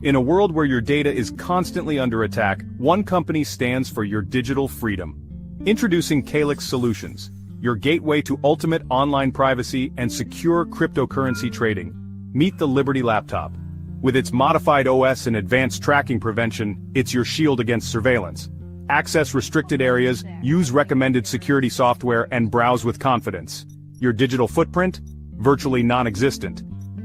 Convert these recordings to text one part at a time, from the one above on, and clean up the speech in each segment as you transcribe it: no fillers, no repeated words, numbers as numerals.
In a world where your data is constantly under attack, one company stands for your digital freedom. Introducing CALIX Solutions, your gateway to ultimate online privacy and secure cryptocurrency trading. Meet the Liberty laptop. With its modified OS and advanced tracking prevention, it's your shield against surveillance. Access restricted areas, use recommended security software, and browse with confidence. Your digital footprint? Virtually non-existent.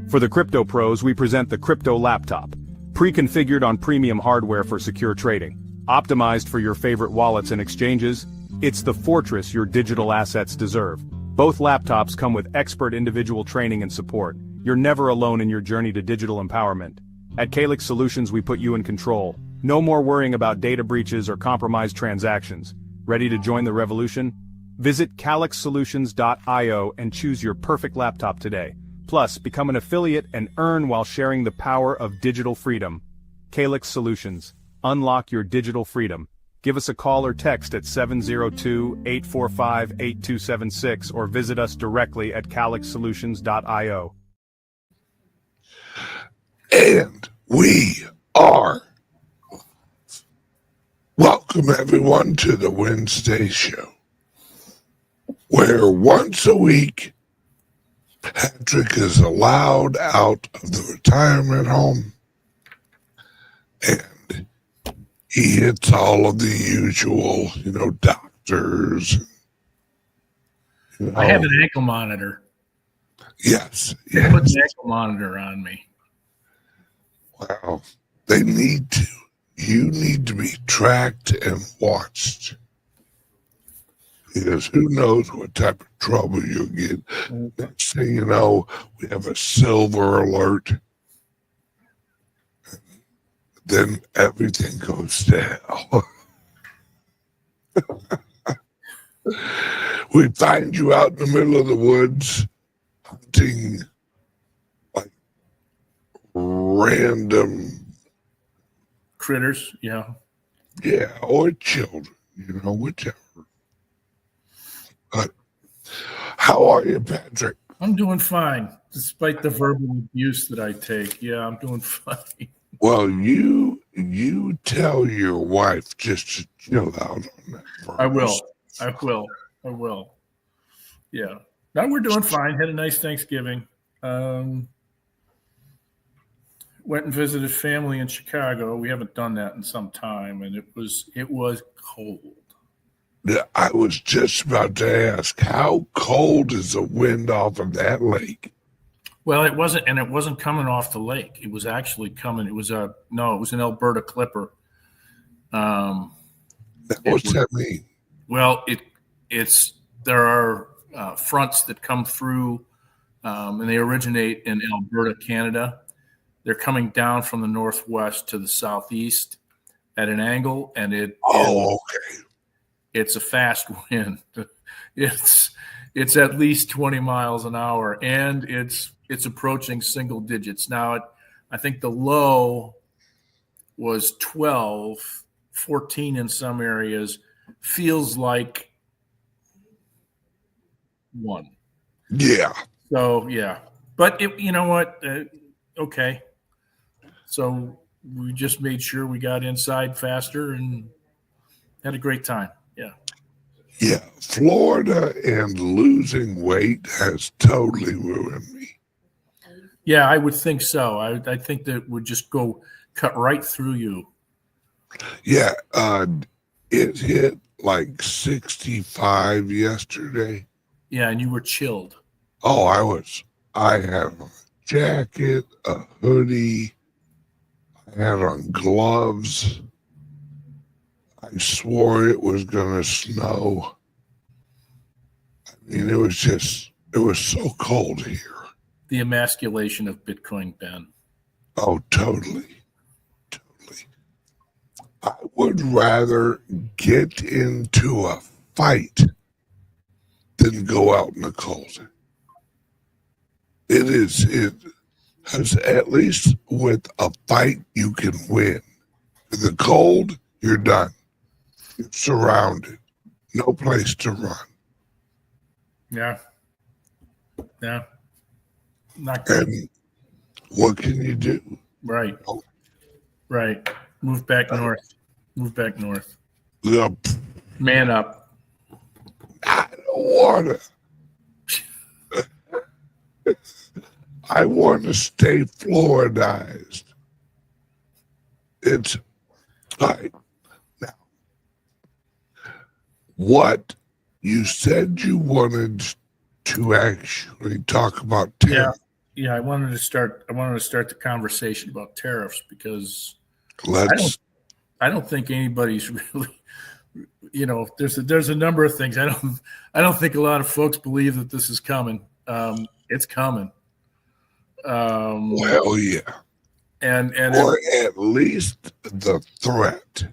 For the crypto pros, we present the Crypto Laptop. Pre-configured on premium hardware for secure trading. Optimized for your favorite wallets and exchanges, it's the fortress your digital assets deserve. Both laptops come with expert individual training and support. You're never alone in your journey to digital empowerment. At CALIX Solutions, we put you in control. No more worrying about data breaches or compromised transactions. Ready to join the revolution? Visit calixsolutions.io and choose your perfect laptop today. Plus, become an affiliate and earn while sharing the power of digital freedom. CALIX Solutions. Unlock your digital freedom. Give us a call or text at 702-845-8276 or visit us directly at calixsolutions.io. And we are. Welcome everyone to the Wednesday show, where once a week, Patrick is allowed out of the retirement home and he hits all of the usual, doctors. I have an ankle monitor. Yes. They put an ankle monitor on me. Wow. They need to. You need to be tracked and watched. Because who knows what type of trouble you'll get. Next thing you know, we have a silver alert. Then everything goes to hell. We find you out in the middle of the woods hunting like random critters, yeah. Yeah, or children, whichever. But how are you, Patrick? I'm doing fine, despite the verbal abuse that I take. Yeah, I'm doing fine. Well, you tell your wife just to chill out on that first. I will. Yeah. Now we're doing fine. Had a nice Thanksgiving. Went and visited family in Chicago. We haven't done that in some time, and it was cold. Yeah, I was just about to ask, how cold is the wind off of that lake? Well, it wasn't coming off the lake. It was actually coming. It was an Alberta clipper. What's that mean? Well, there are fronts that come through, and they originate in Alberta, Canada. They're coming down from the northwest to the southeast at an angle, and okay. It's a fast wind. It's at least 20 miles an hour, and it's approaching single digits. Now, I think the low was 12, 14 in some areas. Feels like 1. Yeah. So, yeah. But you know what? Okay. So we just made sure we got inside faster and had a great time. Yeah. Yeah. Florida and losing weight has totally ruined me. Yeah, I would think so. I think that would just cut right through you. Yeah. It hit like 65 yesterday. Yeah, and you were chilled. Oh, I had a jacket, a hoodie. I had on gloves. I swore it was going to snow. I mean, it was so cold here. The emasculation of Bitcoin Ben. Oh, totally. I would rather get into a fight than go out in the cold. Because at least with a fight, you can win. In the cold, you're done. You're surrounded. No place to run. Yeah. Yeah. Not good. And what can you do? Right. Right. Move back north. Move back north. Yep. Man up. I don't want to. I want to stay Floridized. It's like now. What you said you wanted to actually talk about tariffs. Yeah. I wanted to start the conversation about tariffs because I don't think anybody's really, there's a number of things. I don't think a lot of folks believe that this is coming. It's coming. Well, yeah. Or at least the threat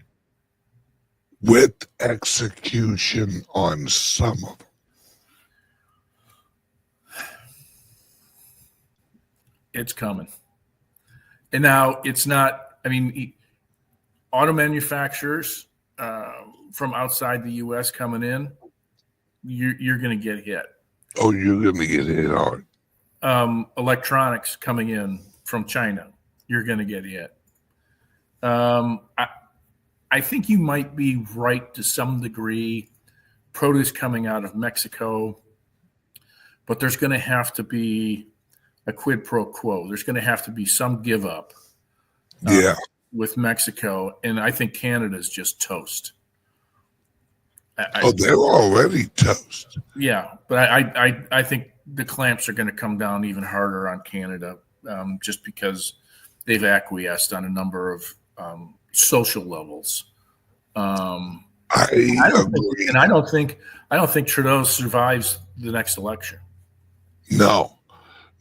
with execution on some of them. It's coming. And now it's not, auto manufacturers from outside the U.S. coming in, you're going to get hit. Oh, you're going to get hit hard. Electronics coming in from China, you're going to get hit. I think you might be right to some degree. Produce coming out of Mexico, but there's going to have to be a quid pro quo. There's going to have to be some give up. With Mexico, and I think Canada's just toast. They're already toast. Yeah, but I think the clamps are going to come down even harder on Canada, just because they've acquiesced on a number of social levels. I agree, and I don't think Trudeau survives the next election. No,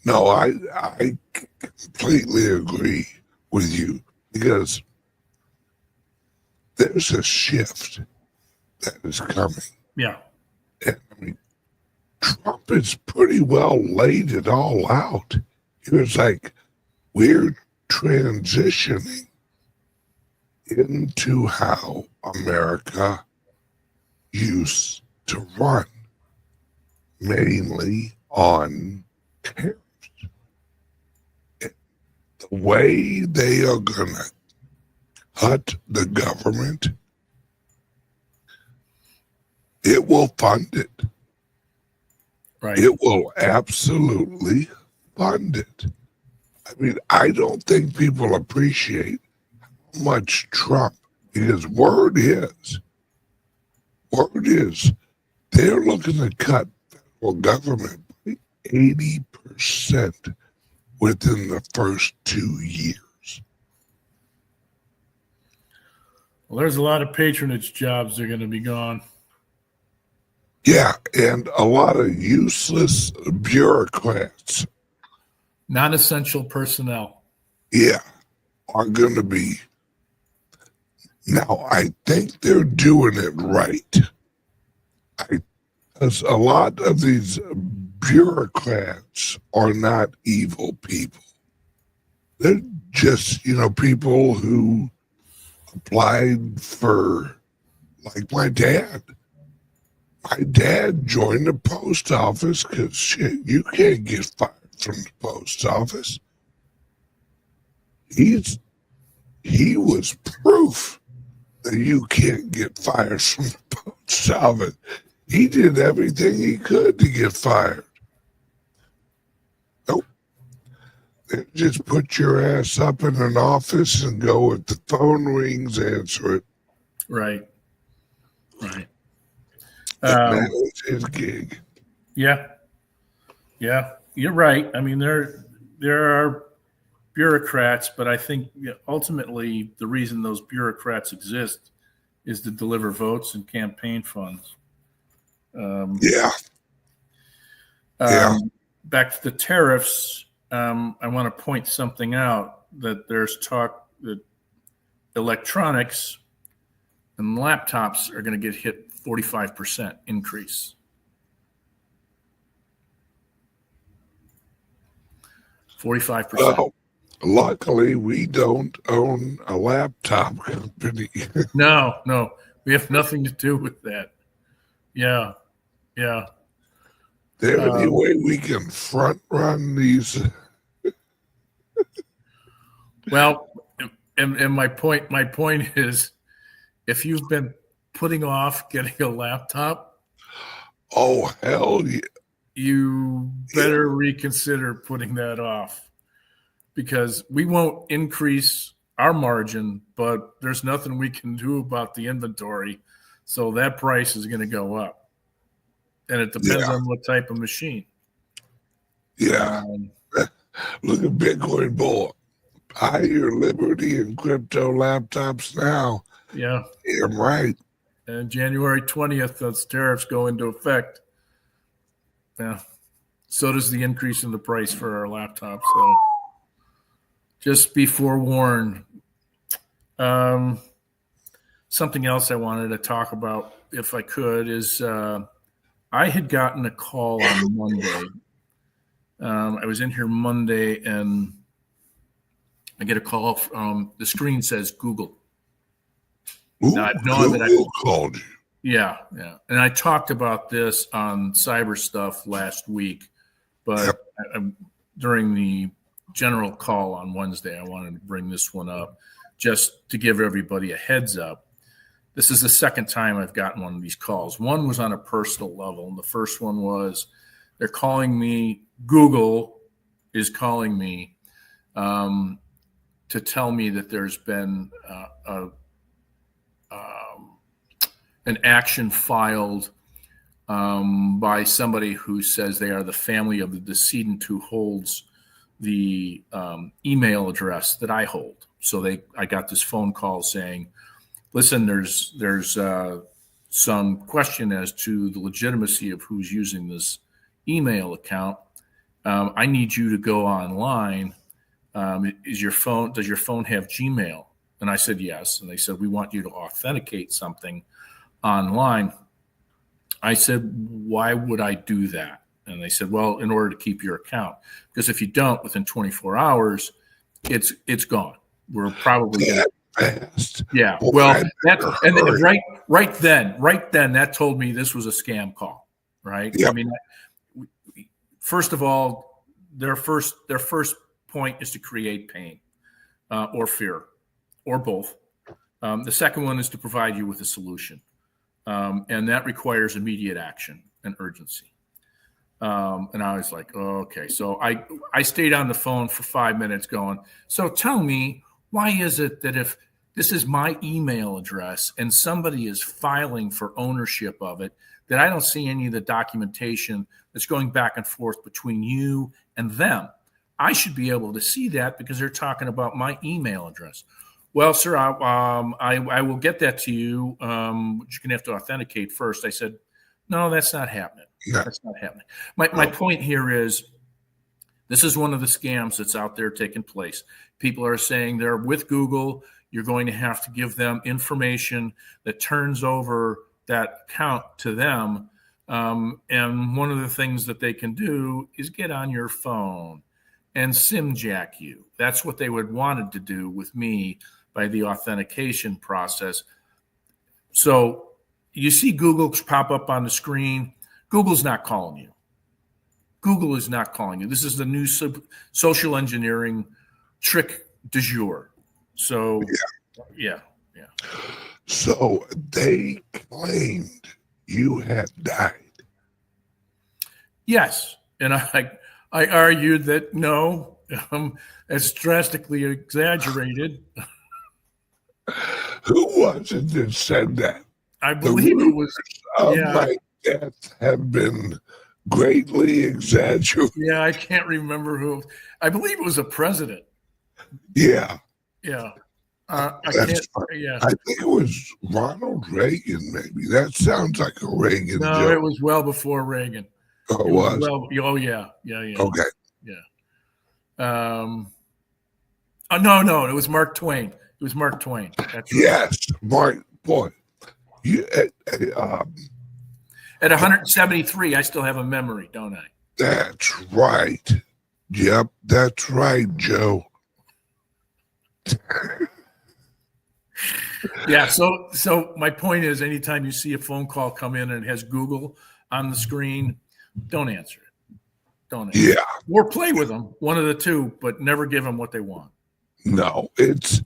I completely agree with you. Because there's a shift that is coming. Yeah. And Trump has pretty well laid it all out. It was like we're transitioning into how America used to run, mainly on tariffs. The way they are going to cut the government, it will fund it. Right. It will absolutely fund it. I don't think people appreciate how much Trump, because word is, they're looking to cut federal government by 80% within the first 2 years. Well, there's a lot of patronage jobs that are going to be gone. Yeah, and a lot of useless bureaucrats. Non-essential personnel. Yeah, are going to be. Now, I think they're doing it right. Because a lot of these bureaucrats are not evil people. They're just, people who applied for, like my dad. My dad joined the post office because, shit, you can't get fired from the post office. He was proof that you can't get fired from the post office. He did everything he could to get fired. Nope. They just put your ass up in an office and go, if the phone rings, answer it. Right. That was his gig. Yeah, you're right. There are bureaucrats, but I think ultimately the reason those bureaucrats exist is to deliver votes and campaign funds. Back to the tariffs, I want to point something out, that there's talk that electronics and laptops are going to get hit 45% increase. 45%. Well, luckily, we don't own a laptop company. No, we have nothing to do with that. Yeah. There any way we can front run these? Well, and my point is, if you've been putting off getting a laptop, oh hell yeah, you better reconsider putting that off, because we won't increase our margin, but there's nothing we can do about the inventory. So that price is going to go up. And it depends on what type of machine. Yeah. Look at Bitcoin Bull. Buy your Liberty and crypto laptops now. Yeah. You're right. And January 20th, those tariffs go into effect. Yeah. So does the increase in the price for our laptops. So just be forewarned. Something else I wanted to talk about, if I could, is I had gotten a call on Monday. I was in here Monday, and I get a call from the screen says Google. Ooh, now, Google called you. Yeah. And I talked about this on Cyber Stuff last week, but during the general call on Wednesday, I wanted to bring this one up just to give everybody a heads up. This is the second time I've gotten one of these calls. One was on a personal level, and the first one was they're calling me. Google is calling me to tell me that there's been an action filed by somebody who says they are the family of the decedent who holds the email address that I hold. So I got this phone call saying, listen, there's some question as to the legitimacy of who's using this email account. I need you to go online. Does your phone have Gmail? And I said, yes. And they said, we want you to authenticate something online. I said, why would I do that? And they said, well, in order to keep your account, because if you don't, within 24 hours, it's gone. We're probably fast. Yeah. Well, right then, that told me this was a scam call, right? Yep. I mean, first of all, their first point is to create pain or fear or both. The second one is to provide you with a solution, and that requires immediate action and urgency. And I was like, oh, okay. So I stayed on the phone for 5 minutes going, so tell me, why is it that if this is my email address and somebody is filing for ownership of it, that I don't see any of the documentation that's going back and forth between you and them? I should be able to see that because they're talking about my email address. Well, sir, I will get that to you, but you're going to have to authenticate first. I said, no, that's not happening. Yeah. That's not happening. My point here is, this is one of the scams that's out there taking place. People are saying they're with Google. You're going to have to give them information that turns over that account to them. And one of the things that they can do is get on your phone and SIM jack you. That's what they would wanted to do with me by the authentication process. So you see Google pop up on the screen. Google's not calling you. Google is not calling you. This is the new social engineering trick du jour. So, yeah. So they claimed you had died. Yes. And I argued that no, it's drastically exaggerated. Who was it that said that? I believe it was. My death have been greatly exaggerated. Yeah, I can't remember who. I believe it was a president. Yeah. I think it was Ronald Reagan, maybe. That sounds like a Reagan joke. No, it was well before Reagan. Oh, it was? Yeah. Okay. Yeah. No, it was Mark Twain. It was Mark Twain. That's right. Yes, Mark. Boy, at 173, I still have a memory, don't I? That's right. Yep, that's right, Joe. Yeah, so my point is, anytime you see a phone call come in and it has Google on the screen, don't answer it. Don't answer it. Or play with them, one of the two, but never give them what they want. No, it's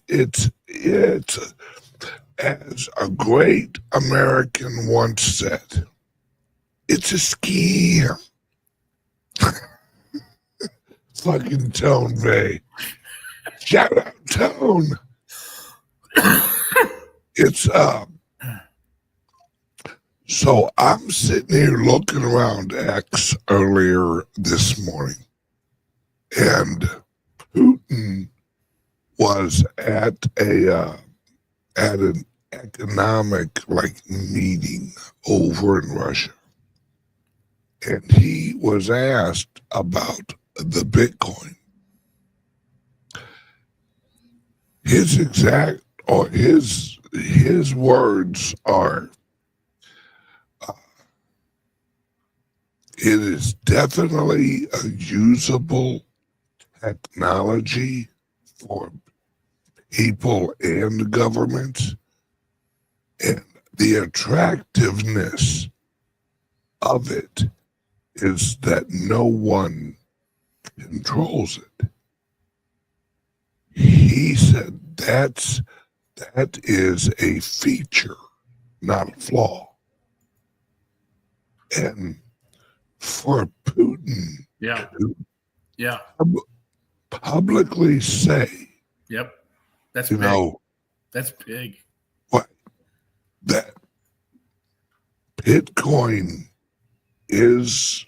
as a great American once said, it's a scam. Fucking Tone Bay. Shout out Tone. It's so I'm sitting here looking around X earlier this morning, and Putin was at an economic meeting over in Russia, and he was asked about the Bitcoin. His exact or his words are, it is definitely a usable technology for people and governments, and the attractiveness of it is that no one controls it. He said that is a feature, not a flaw. And for Putin Yeah. to publicly say, Yep. That's you big. know, That's big. what, that Bitcoin is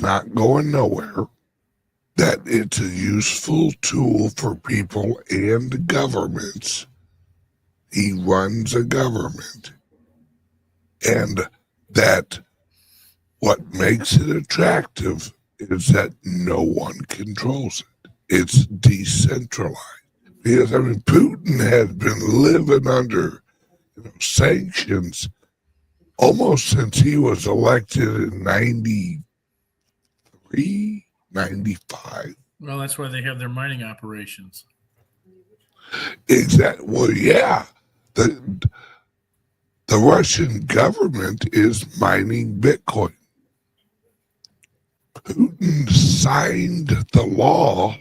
not going nowhere, that it's a useful tool for people and governments. He runs a government, and that what makes it attractive is that no one controls it. It's decentralized. Because, I mean, Putin has been living under sanctions almost since he was elected in 93, 95. Well, that's why they have their mining operations. Exactly. Well, yeah. The Russian government is mining Bitcoin. Putin signed the law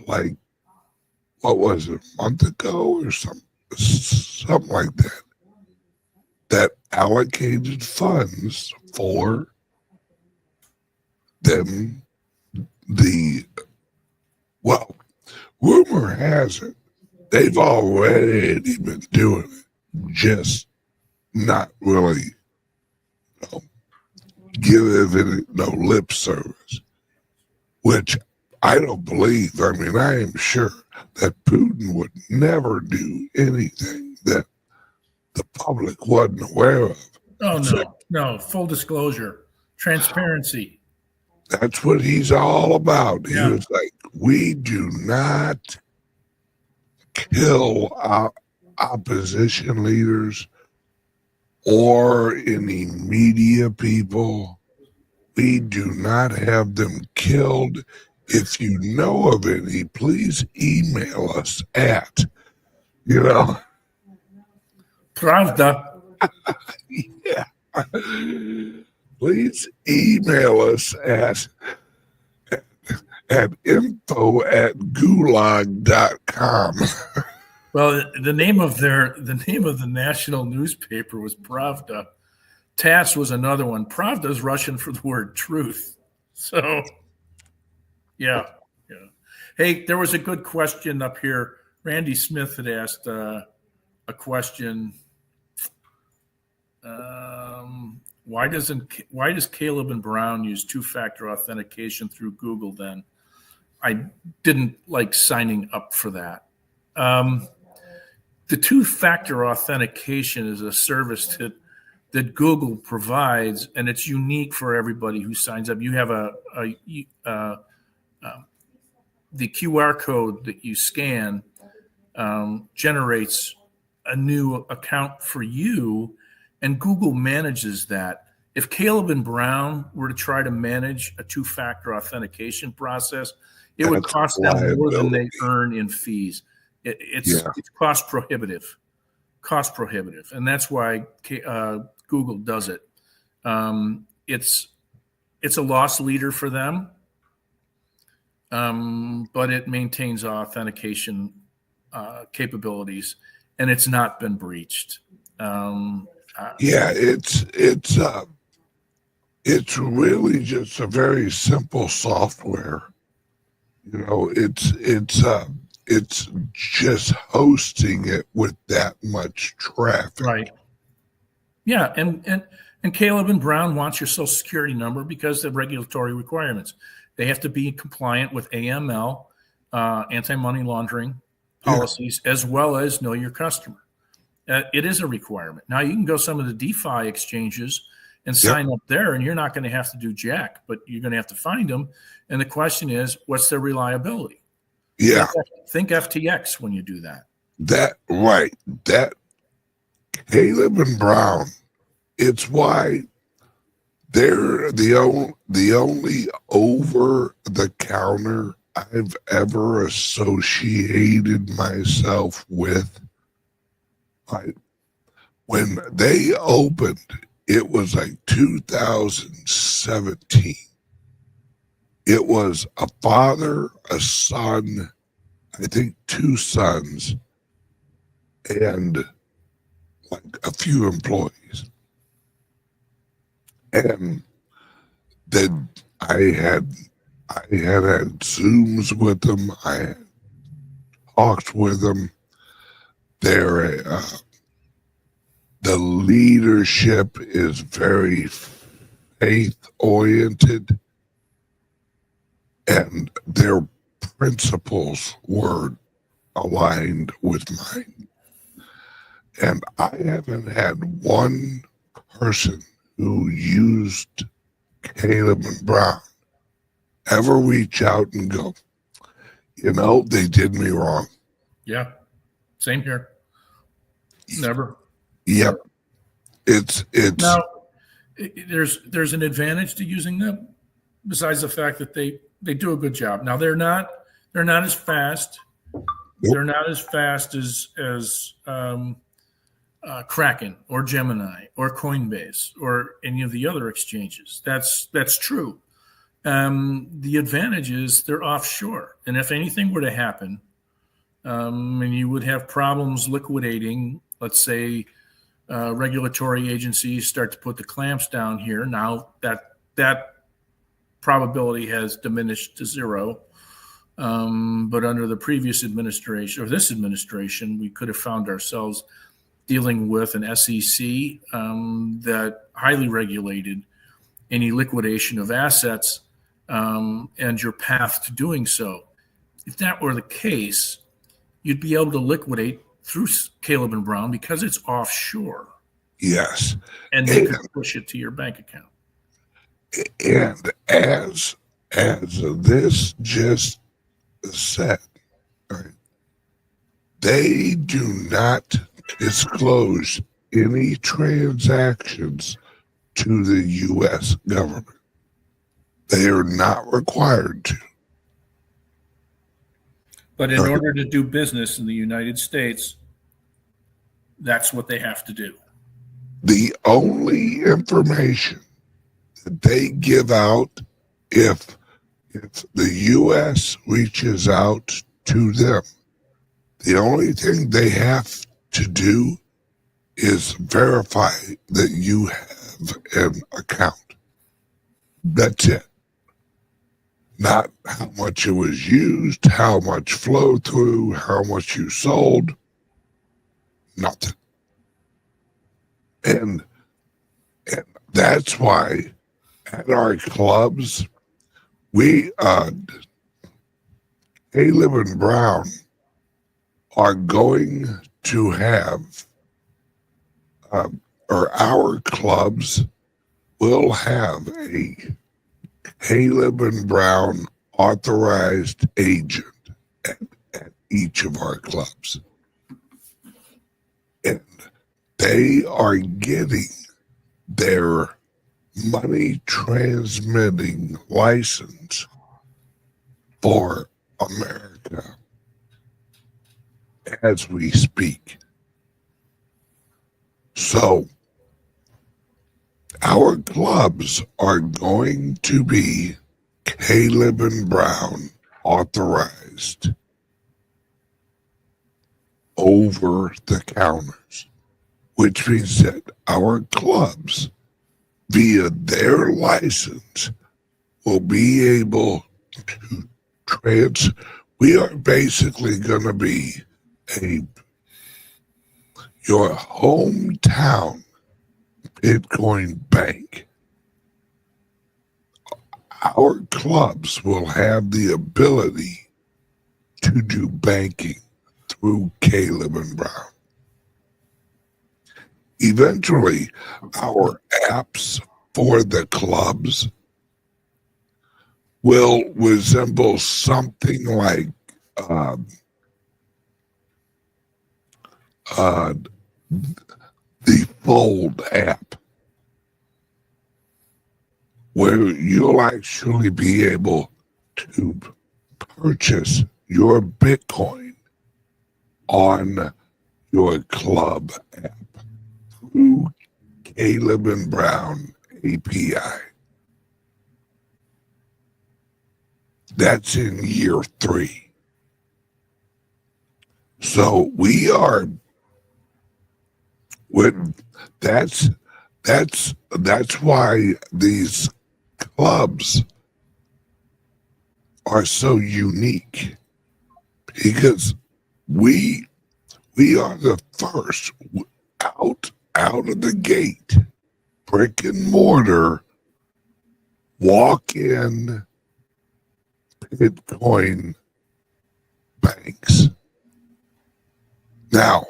what was it, a month ago or something like that, that allocated funds for them. Rumor has it they've already been doing it, just not really giving it no lip service, which I don't believe. I mean, I am sure that Putin would never do anything that the public wasn't aware of. Oh, no. Full disclosure. Transparency. That's what he's all about. Yeah. He was like, we do not kill our opposition leaders or any media people. We do not have them killed. If you know of any, please email us at, Pravda. yeah. Please email us at info@gulag.com. Well, the name of the national newspaper was Pravda. TASS was another one. Pravda is Russian for the word truth. So, yeah. Hey, there was a good question up here. Randy Smith had asked a question. Why does Caleb and Brown use two-factor authentication through Google then? I didn't like signing up for that. The two-factor authentication is a service that Google provides, and it's unique for everybody who signs up. You have the QR code that you scan generates a new account for you, and Google manages that. If Caleb and Brown were to try to manage a two-factor authentication process, it would cost them more than they earn in fees. It's cost prohibitive, and that's why Google does it. It's a loss leader for them, but it maintains authentication capabilities, and it's not been breached. Yeah, it's really just a very simple software. It's just hosting it with that much traffic. Right. Yeah, and Caleb and Brown wants your Social Security number because of regulatory requirements. They have to be compliant with AML, anti-money laundering policies, as well as know your customer. It is a requirement. Now, you can go some of the DeFi exchanges and sign up there, and you're not going to have to do jack, but you're going to have to find them. And the question is, what's their reliability? Yeah. Think FTX when you do that. That Caleb and Brown, it's why they're the only over-the-counter I've ever associated myself with. When they opened, it was like 2017. It was a father, a son, I think 2 sons, and like a few employees. And then I had Zooms with them. I had talks with them. The leadership is very faith-oriented, and their principles were aligned with mine. And I haven't had one person who used Caleb and Brown ever reach out and go, they did me wrong. Yeah, same here. Never. Yep. It's now there's an advantage to using them, besides the fact that they do a good job. Now they're not as fast. Nope. They're not as fast as Kraken or Gemini or Coinbase or any of the other exchanges. That's true. The advantage is they're offshore, and if anything were to happen, and you would have problems liquidating, let's say regulatory agencies start to put the clamps down here. Now that probability has diminished to 0. But under the previous administration or this administration, we could have found ourselves dealing with an SEC that highly regulated any liquidation of assets and your path to doing so. If that were the case, you'd be able to liquidate through Caleb and Brown because it's offshore. Yes. And they can push it to your bank account. And as this just said, right, they do not disclose any transactions to the U.S. government. They are not required to. But in order to do business in the United States, that's what they have to do. The only information that they give out, if the U.S. reaches out to them, the only thing they have to do is verify that you have an account. That's it. Not how much it was used, how much flow through, how much you sold. Nothing. And that's why at our clubs, we, Caleb and Brown are going to have, or our clubs will have a Caleb and Brown authorized agent at each of our clubs. And they are getting their money transmitting license for America as we speak. So our clubs are going to be Caleb and Brown authorized. over the counters, which means that our clubs, via their license, will be able to we are basically going to be your hometown Bitcoin bank. Our clubs will have the ability to do banking through Caleb and Brown. Eventually, our apps for the clubs will resemble something like the Fold app, where you'll actually be able to purchase your Bitcoin on your club app through Caleb and Brown API. That's in year 3. So we are that's why these clubs are so unique, because we are the first out of the gate, brick and mortar, walk-in Bitcoin banks. Now,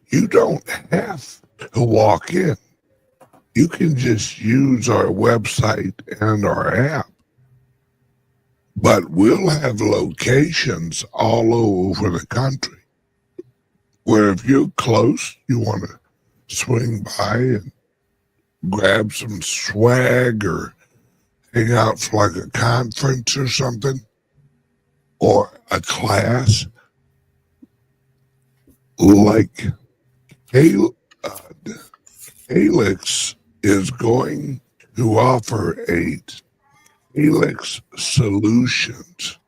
you don't have to walk in. You can just use our website and our app. But we'll have locations all over the country where if you're close, you want to swing by and grab some swag or hang out for like a conference or something, or a class, like CALIX is going to offer a CALIX Solutions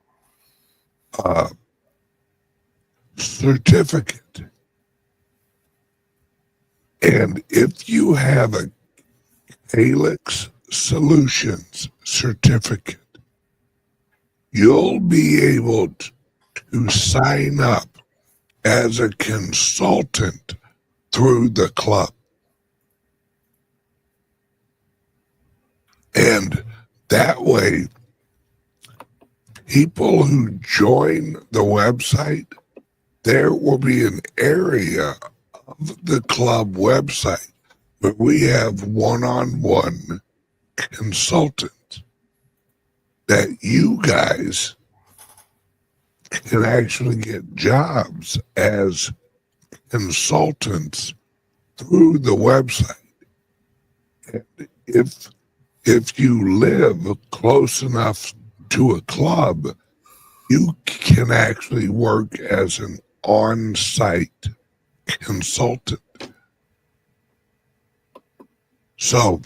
certificate. And if you have a CALIX Solutions certificate, you'll be able to sign up as a consultant through the club. And that way, people who join the website, there will be an area of the club website where we have one-on-one consultants that you guys can actually get jobs as consultants through the website. And if you live close enough to a club, you can actually work as an on-site consultant. So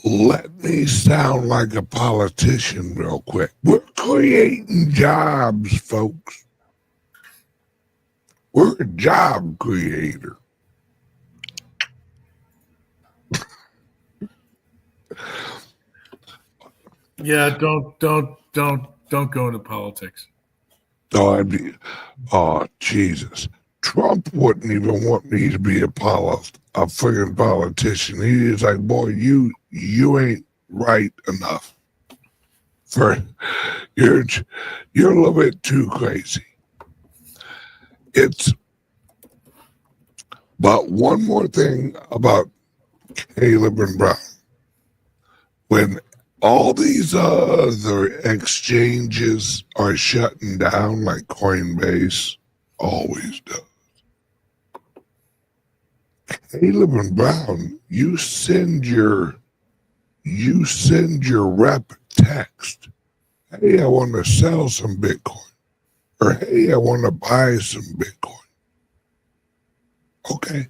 let me sound like a politician real quick. We're creating jobs, folks. We're a job creator. Yeah, don't go into politics. Oh, Jesus. Trump wouldn't even want me to be a friggin' politician. He is like, boy, you ain't right enough. You're a little bit too crazy. But one more thing about Caleb and Brown. When all these other exchanges are shutting down, like Coinbase always does, Caleb and Brown, you send your rep text, hey, I want to sell some Bitcoin, or hey, I want to buy some Bitcoin. Okay.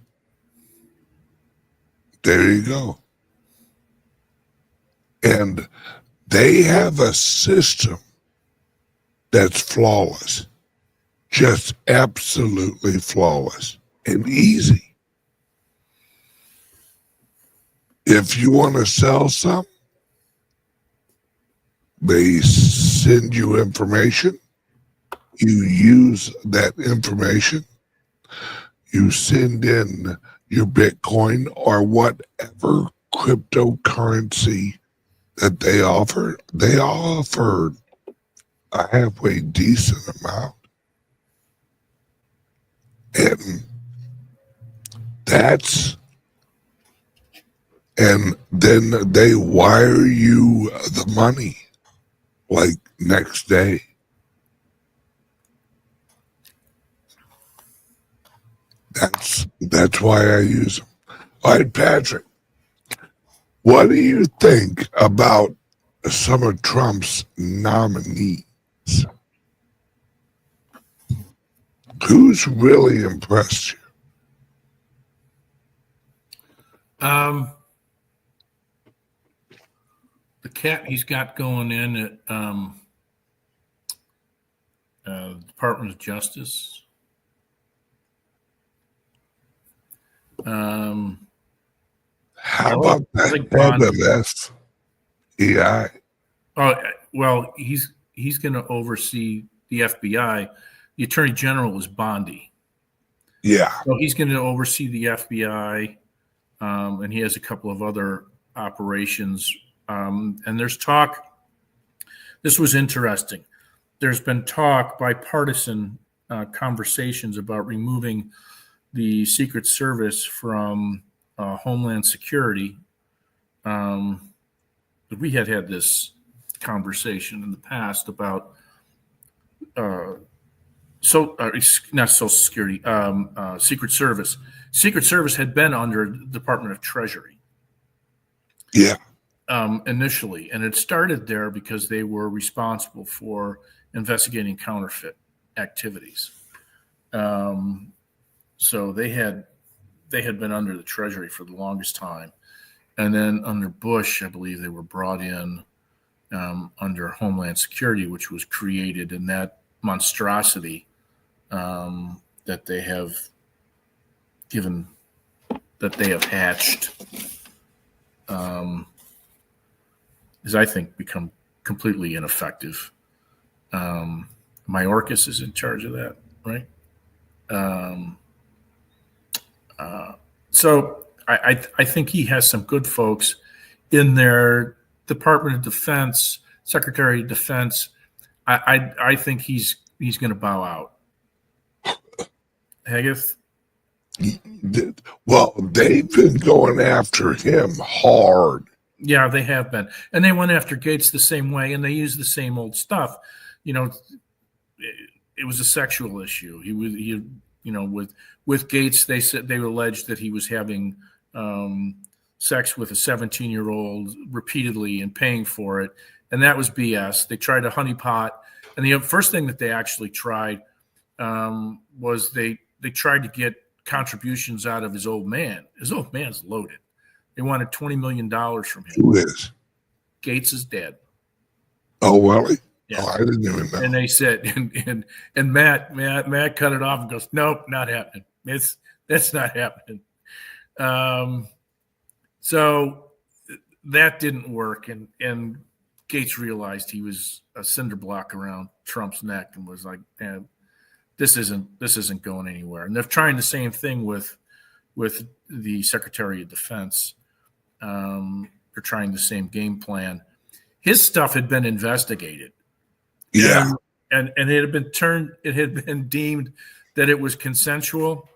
There you go. And they have a system that's flawless. just absolutely flawless and easy. If you want to sell something, they send you information. You use that information. You send in your Bitcoin or whatever cryptocurrency that they offer. They offered a halfway decent amount. And then they wire you the money like next day. That's why I use them. All right, Patrick, what do you think about some of Trump's nominees? Who's really impressed you? The cat he's got going in at Department of Justice. How about that FBI? Oh, well, he's going to oversee the FBI. The Attorney General is Bondi. Yeah. So he's going to oversee the FBI, and he has a couple of other operations. And there's talk. This was interesting. There's been talk, bipartisan conversations about removing the Secret Service from Homeland Security. We had this conversation in the past about not Social Security, Secret Service. Secret Service had been under the Department of Treasury. Yeah. Initially, and it started there because they were responsible for investigating counterfeit activities. So they had been under the Treasury for the longest time, and then under Bush, I believe they were brought in under Homeland Security, which was created in that monstrosity that they have hatched. Is, I think, become completely ineffective. Mayorkas is in charge of that, right? So I think he has some good folks in their Department of Defense, Secretary of Defense. I think he's going to bow out. Haggith? Well, they've been going after him hard. Yeah, they have been. And they went after Gates the same way, and they used the same old stuff. You know, it was a sexual issue. With Gates, they said they alleged that he was having sex with a 17-year-old repeatedly and paying for it, and that was BS. They tried a honeypot, and the first thing that they actually tried was they tried to get contributions out of his old man. His old man's loaded. They wanted $20 million from him. Who is? Gates is dead. Oh, really? Yeah. Oh, I didn't even know. And they said, and Matt cut it off and goes, nope, not happening. That's not happening. So that didn't work, and Gates realized he was a cinder block around Trump's neck and was like, man, this isn't going anywhere. And they're trying the same thing with the Secretary of Defense. They're trying the same game plan. His stuff had been investigated. Yeah. And it had been deemed that it was consensual.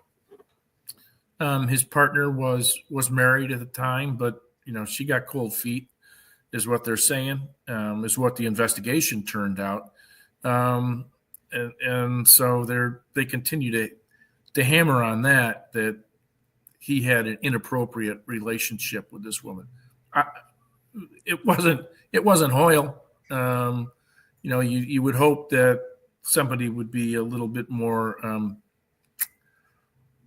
His partner was married at the time, but she got cold feet, is what they're saying, is what the investigation turned out. And so they continue to hammer on that he had an inappropriate relationship with this woman. It wasn't Hoyle. You would hope that somebody would be a little bit more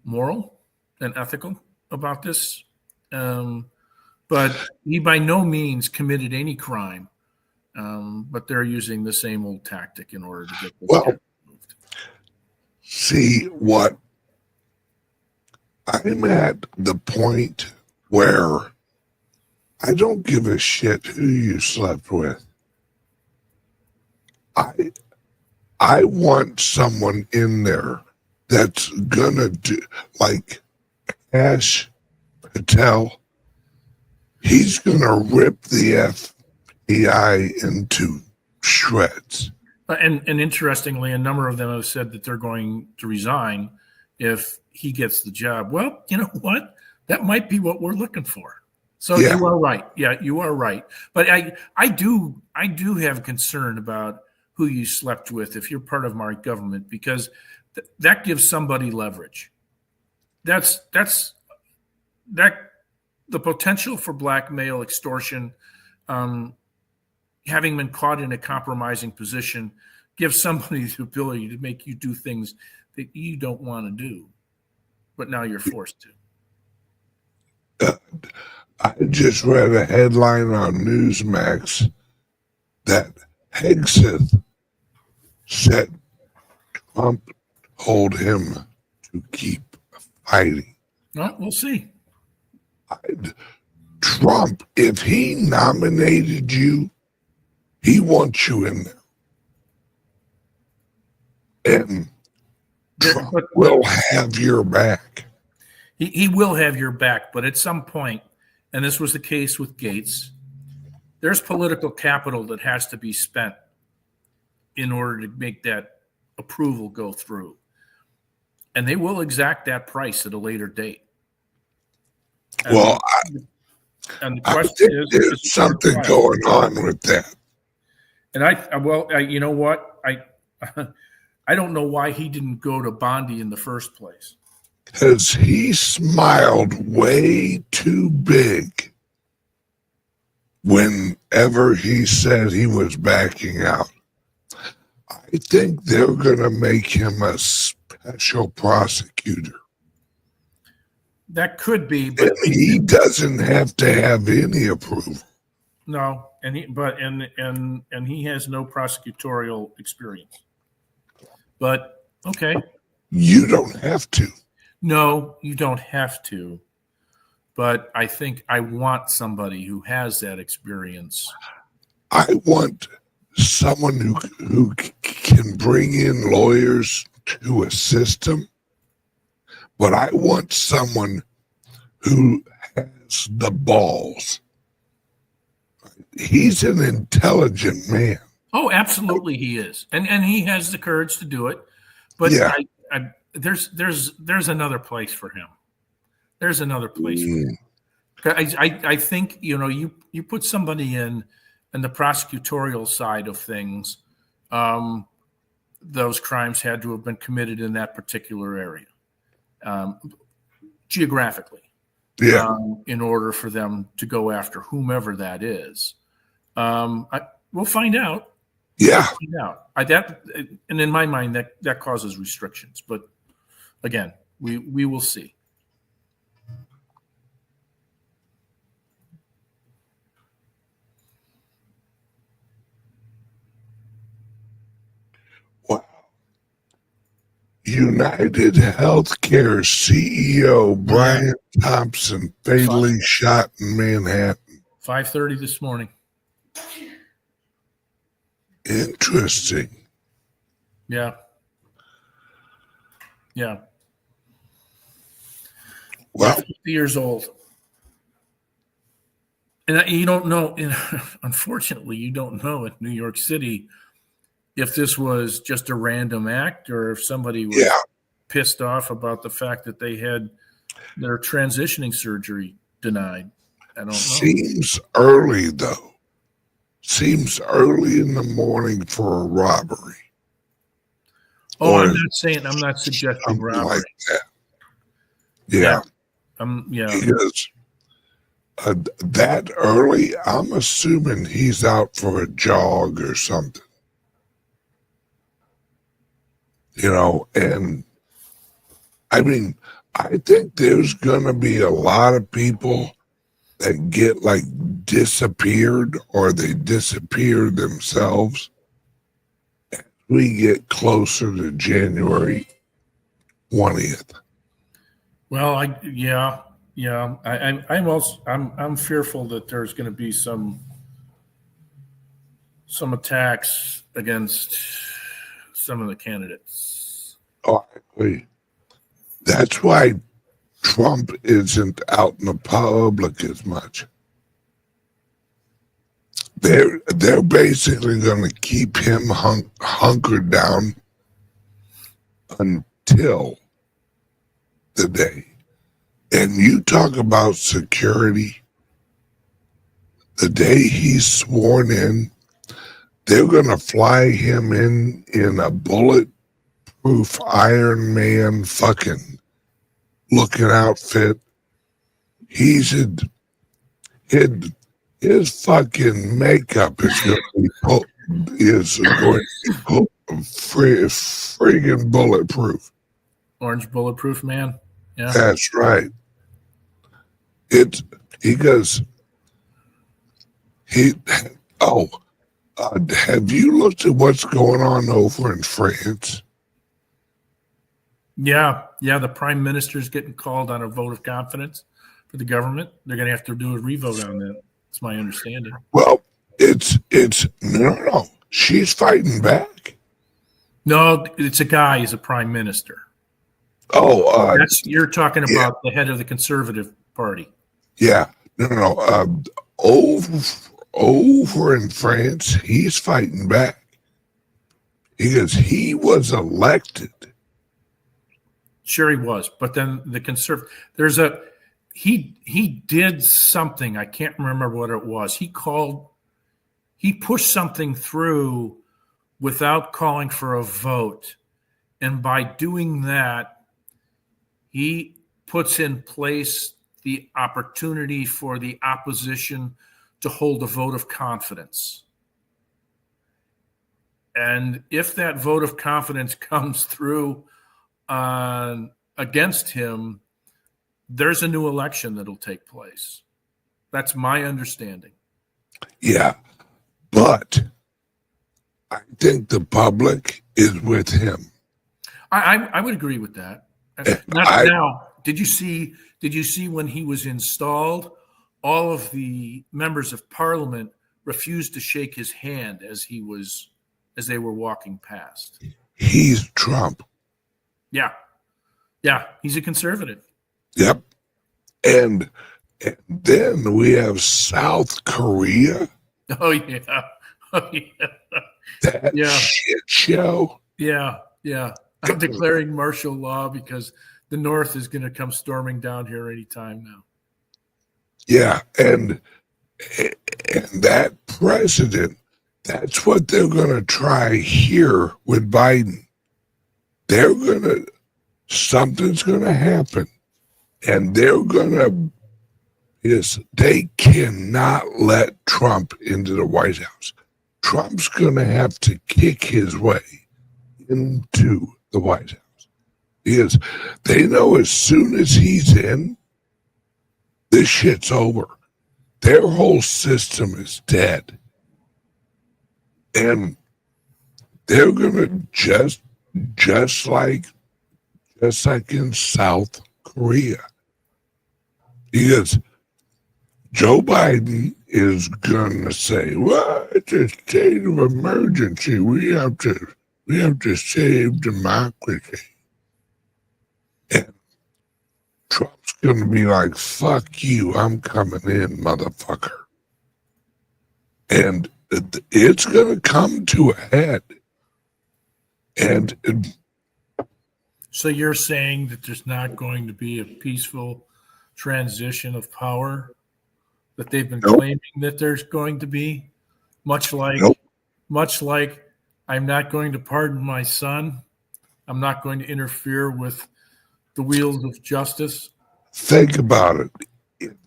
moral and ethical about this. But he by no means committed any crime. But they're using the same old tactic in order to get this moved. See what I'm at the point where I don't give a shit who you slept with. I want someone in there that's gonna do, like Ash Patel. He's gonna rip the FBI into shreds. And interestingly, a number of them have said that they're going to resign if he gets the job. Well, you know what? That might be what we're looking for. So Yeah. You are right. Yeah, you are right. But I do have concern about who you slept with if you're part of our government, because that gives somebody leverage. That's the potential for blackmail, extortion, having been caught in a compromising position, gives somebody the ability to make you do things that you don't want to do, but now you're forced to. I just read a headline on Newsmax that Hegseth said Trump told him to keep fighting. Well, we'll see. Trump, if he nominated you, he wants you in there. And Trump will have your back. He will have your back, but at some point, and this was the case with Gates, there's political capital that has to be spent in order to make that approval go through. And they will exact that price at a later date. And the question is, there's something going on with that. And you know what? I don't know why he didn't go to Bondi in the first place. Because he smiled way too big whenever he said he was backing out. I think they're going to make him a special prosecutor. That could be, but he doesn't have to have any approval. No, and he has no prosecutorial experience. But okay, you don't have to. No, you don't have to. But I think I want somebody who has that experience. I want someone who can bring in lawyers to assist him. But I want someone who has the balls. He's an intelligent man. Oh, absolutely he is. And he has the courage to do it. But yeah. There's another place for him. There's another place for him. I think, you put somebody in the prosecutorial side of things, those crimes had to have been committed in that particular area. Geographically, in order for them to go after whomever that is. We'll find out. Yeah. We'll find out. And in my mind, that causes restrictions. But again, we will see. United Healthcare CEO Brian Thompson fatally shot in Manhattan. 5:30 this morning. Interesting. Yeah. Well, 50 years old. And you don't know, unfortunately, you don't know in New York City if this was just a random act or if somebody was pissed off about the fact that they had their transitioning surgery denied. I don't know. Seems early, though. Seems early in the morning for a robbery. Oh, I'm not suggesting robbery. Like that. Yeah. Because that early, I'm assuming he's out for a jog or something. And I mean, I think there's going to be a lot of people that get disappeared or they disappear themselves. As we get closer to January 20th. Well, I'm fearful that there's going to be some attacks against some of the candidates. Oh, I agree. That's why Trump isn't out in the public as much. They're basically going to keep him hunkered down until the day. And you talk about security. The day he's sworn in, they're going to fly him in a bulletproof Iron Man fucking looking outfit. His fucking makeup is going to be friggin' bulletproof. Orange bulletproof man. Yeah, that's right. Have you looked at what's going on over in France? Yeah. The prime minister's getting called on a vote of confidence for the government. They're going to have to do a revote on that. That's my understanding. Well, it's no. She's fighting back. No, it's a guy. He's a prime minister. Oh, you're talking about the head of the Conservative Party. Yeah, no. Over in France, he's fighting back because he was elected. Sure, he was, but then the conservative. He did something. I can't remember what it was. He pushed something through without calling for a vote, and by doing that, he puts in place the opportunity for the opposition to hold a vote of confidence. And if that vote of confidence comes through against him, there's a new election that'll take place. That's my understanding. Yeah. But I think the public is with him. I would agree with that. Now, did you see when he was installed, all of the members of parliament refused to shake his hand as they were walking past? He's Trump. Yeah, he's a conservative. Yep. And then we have South Korea. Oh yeah. That shit show. Yeah. I'm declaring martial law because the North is going to come storming down here anytime now. Yeah, and that president, that's what they're going to try here with Biden. Something's going to happen, and they cannot let Trump into the White House. Trump's going to have to kick his way into the White House because they know as soon as he's in, this shit's over. Their whole system is dead. And they're gonna just like in South Korea. Because Joe Biden is gonna say, well, it's a state of emergency. We have to save democracy. And Trump's going to be like, fuck you, I'm coming in, motherfucker. And it's going to come to a head. So you're saying that there's not going to be a peaceful transition of power that they've been claiming that there's going to be? Much like I'm not going to pardon my son. I'm not going to interfere with the wheels of justice. Think about it.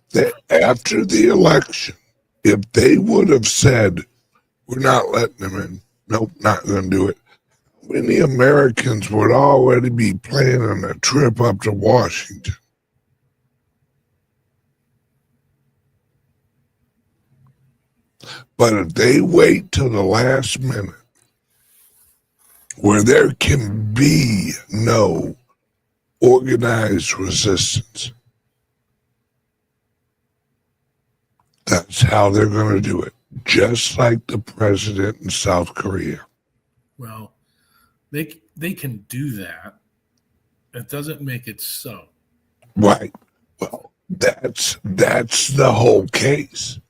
After the election, if they would have said, we're not letting them in, nope, not going to do it, many Americans would already be planning a trip up to Washington. But if they wait till the last minute, where there can be no organized resistance. That's how they're going to do it, just like the president in South Korea. Well, they can do that. It doesn't make it so. Right. Well, that's the whole case.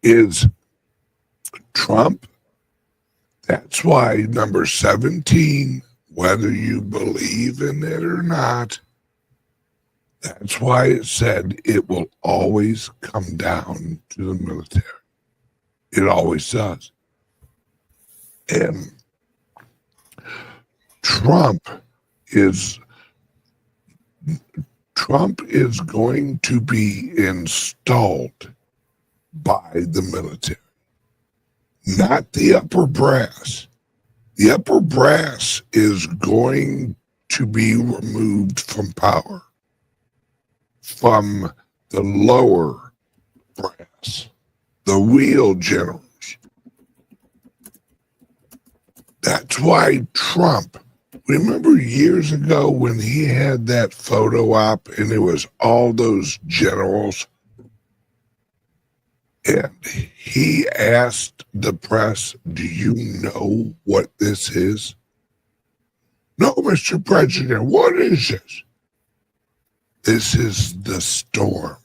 Is Trump? That's why number 17, whether you believe in it or not, that's why it said it will always come down to the military. It always does. And Trump is going to be installed by the military, not the upper brass. The upper brass is going to be removed from power from the lower brass, the real generals. That's why Trump, remember years ago when he had that photo op and it was all those generals? And he asked the press, do you know what this is? No, Mr. President, what is this? This is the storm.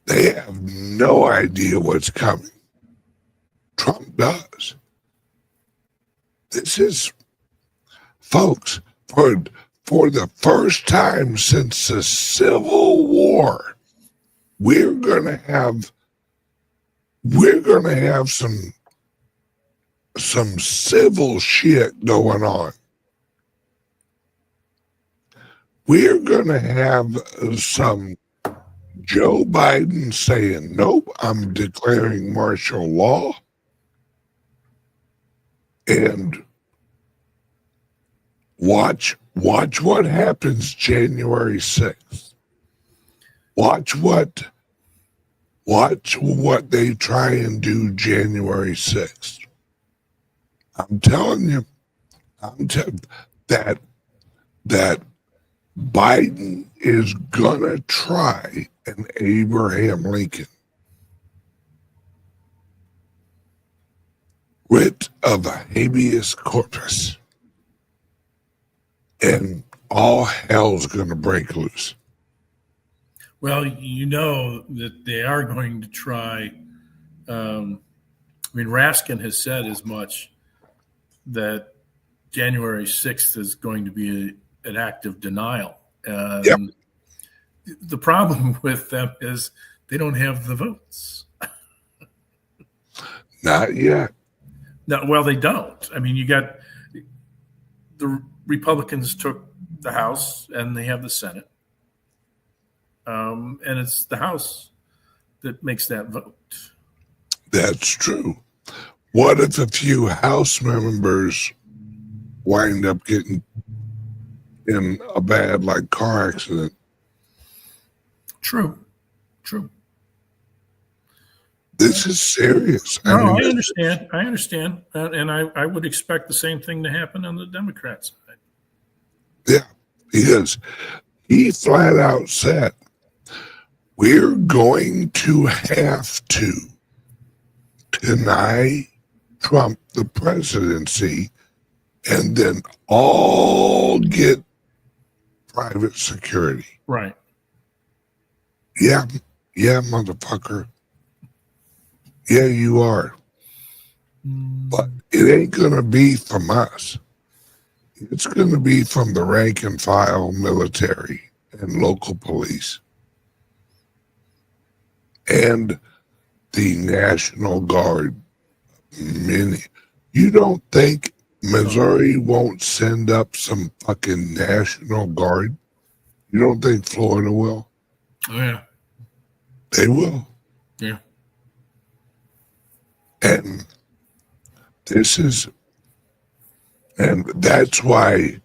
They have no idea what's coming. Trump does. This is, folks, for the first time since the Civil War, we're gonna have some civil shit going on. We're gonna have some Joe Biden saying, nope, I'm declaring martial law. And watch what happens January 6th. Watch what they try and do January 6th. I'm telling you, that Biden is gonna try an Abraham Lincoln. Writ of a habeas corpus. And all hell's going to break loose. Well, you know that they are going to try. Raskin has said as much, that January 6th is going to be an act of denial. Yep. The problem with them is they don't have the votes. Not yet. No, well, they don't. I mean, you got the Republicans took the House and they have the Senate. And it's the House that makes that vote. That's true. What if a few House members wind up getting in a bad, car accident? True. This is serious. No, I understand. And I would expect the same thing to happen on the Democrat side. Yeah, because he flat out said, we're going to have to deny Trump the presidency and then all get private security. Right. Yeah, motherfucker. Yeah, you are. But it ain't going to be from us. It's going to be from the rank and file military and local police and the National Guard. You don't think Missouri won't send up some fucking National Guard? You don't think Florida will? Oh, yeah. They will. Yeah. And that's why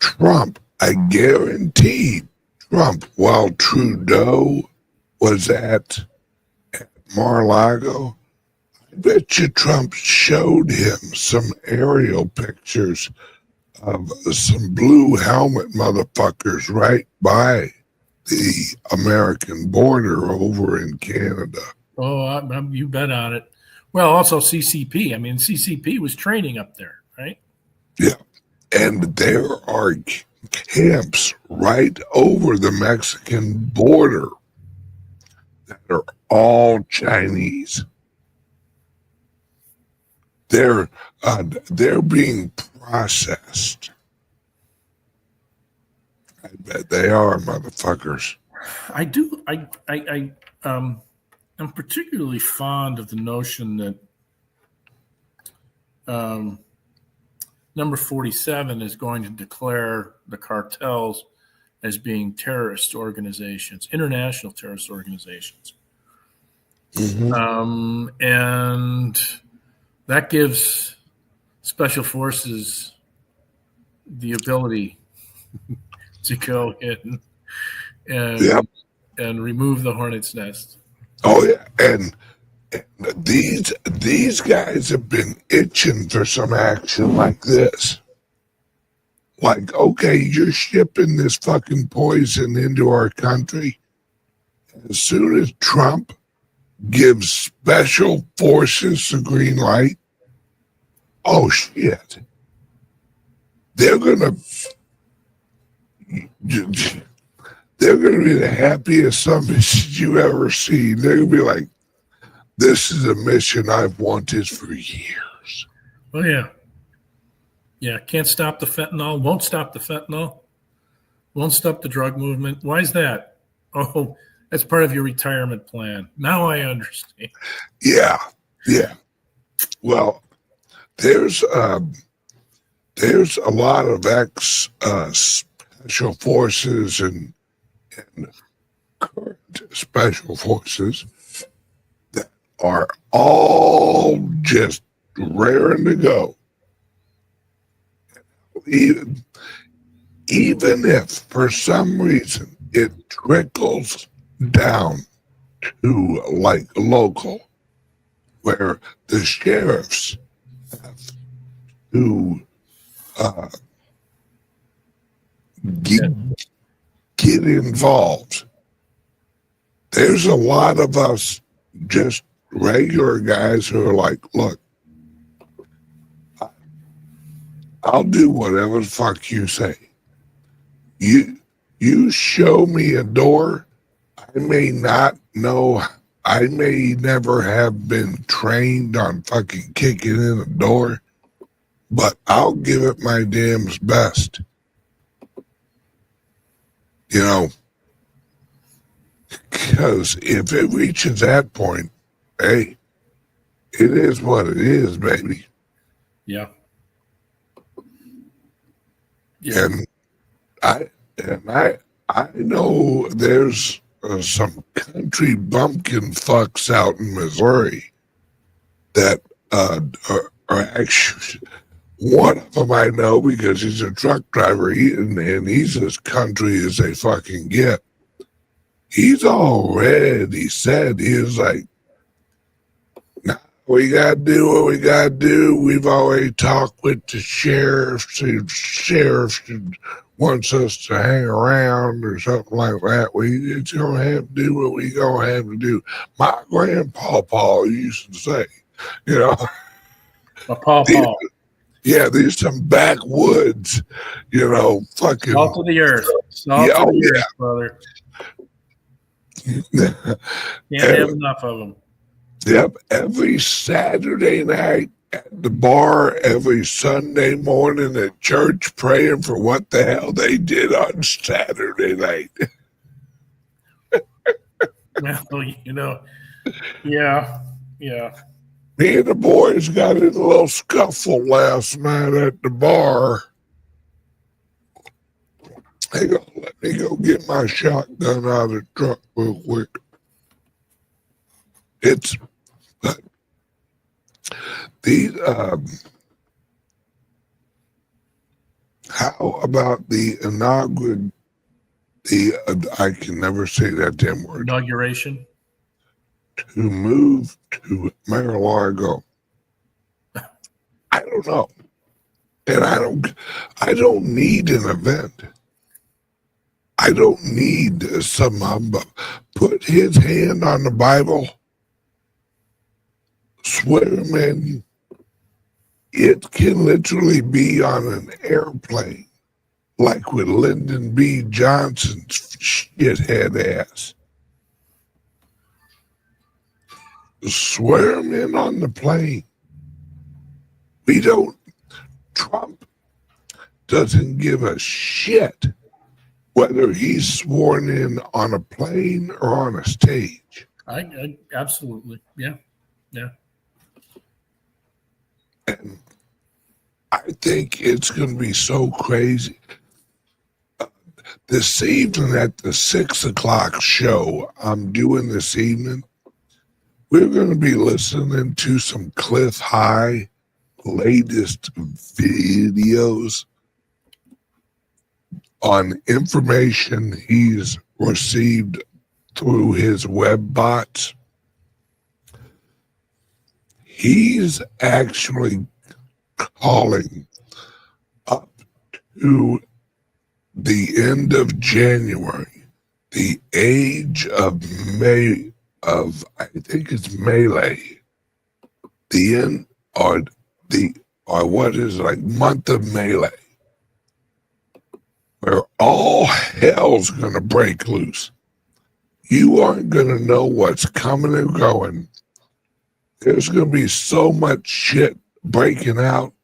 Trump, I guarantee Trump, while Trudeau was at Mar-a-Lago, bet you Trump showed him some aerial pictures of some blue helmet motherfuckers right by the American border over in Canada. Oh, you bet on it. Well, also CCP. I mean, CCP was training up there, right? Yeah. And there are camps right over the Mexican border that are all Chinese. They're being processed. I bet they are, motherfuckers. I'm particularly fond of the notion that number 47 is going to declare the cartels as being terrorist organizations, international terrorist organizations. Mm-hmm. And that gives special forces the ability to go in and remove the hornet's nest. Oh yeah, and these guys have been itching for some action like this. Like, okay, you're shipping this fucking poison into our country. As soon as Trump gives special forces the green light, oh shit, they're gonna be the happiest zombies you ever seen. They're gonna be like, this is a mission I've wanted for years. Oh yeah. Yeah, can't stop the fentanyl, won't stop the fentanyl, won't stop the drug movement. Why is that? Oh, that's part of your retirement plan. Now I understand. Yeah. Well, there's a lot of special forces and current special forces that are all just raring to go. Even if for some reason it trickles down to like local, where the sheriffs have to get involved. There's a lot of us just regular guys who are like, look, I'll do whatever the fuck you say. You show me a door, I may not know, I may never have been trained on fucking kicking in a door, but I'll give it my damn's best. You know, because if it reaches that point, hey, it is what it is, baby. Yeah. And I know there's some country bumpkin fucks out in Missouri that are actually, one of them I know because he's a truck driver, and he's as country as they fucking get. He's already said, he was like, nah, we got to do what we got to do. We've already talked with the sheriffs. The sheriff wants us to hang around or something like that. It's going to have to do what we going to have to do. My grandpa Paul used to say, you know. Paul. Yeah, there's some backwoods, you know, fucking. Salt of the earth. Salt of the earth, brother. Can't have enough of them. Yep, every Saturday night at the bar, every Sunday morning at church, praying for what the hell they did on Saturday night. Well, you know, yeah. Me and the boys got in a little scuffle last night at the bar. Hang on, let me go get my shotgun out of the truck real quick. How about the inaugural? I can never say that damn word. Inauguration. to move to Mar-a-Lago. I don't know. And I don't need an event. I don't need some humbug. Put his hand on the Bible, swear him in. It can literally be on an airplane, like with Lyndon B. Johnson's shithead ass. Swear him in on the plane. Trump doesn't give a shit whether he's sworn in on a plane or on a stage. I absolutely, yeah. And I think it's going to be so crazy. This evening at the 6 o'clock show I'm doing this evening, we're going to be listening to some Cliff High latest videos on information he's received through his web bots. He's actually calling up to the end of January, the age of May of, I think it's Melee, the end or what is like month of Melee, where all hell's gonna break loose. You aren't gonna know what's coming and going. There's gonna be so much shit breaking out,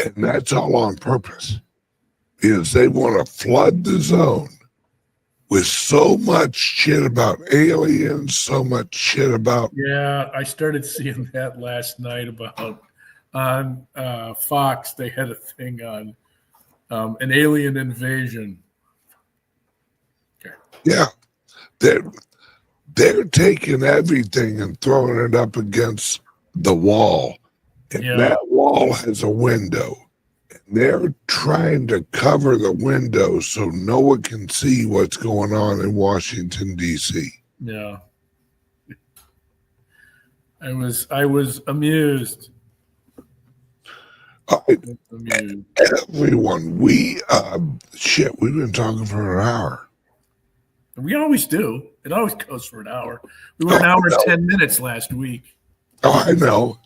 and that's all on purpose, because they want to flood the zone with so much shit about aliens, so much shit about... Yeah, I started seeing that last night about on Fox. They had a thing on an alien invasion. Okay. Yeah, they're taking everything and throwing it up against the wall, and that wall has a window. They're trying to cover the window so no one can see what's going on in Washington, D.C. Yeah. I was amused. Everyone, we've been talking for an hour. We always do. It always goes for an hour. We were an hour and 10 minutes last week. Oh, I know.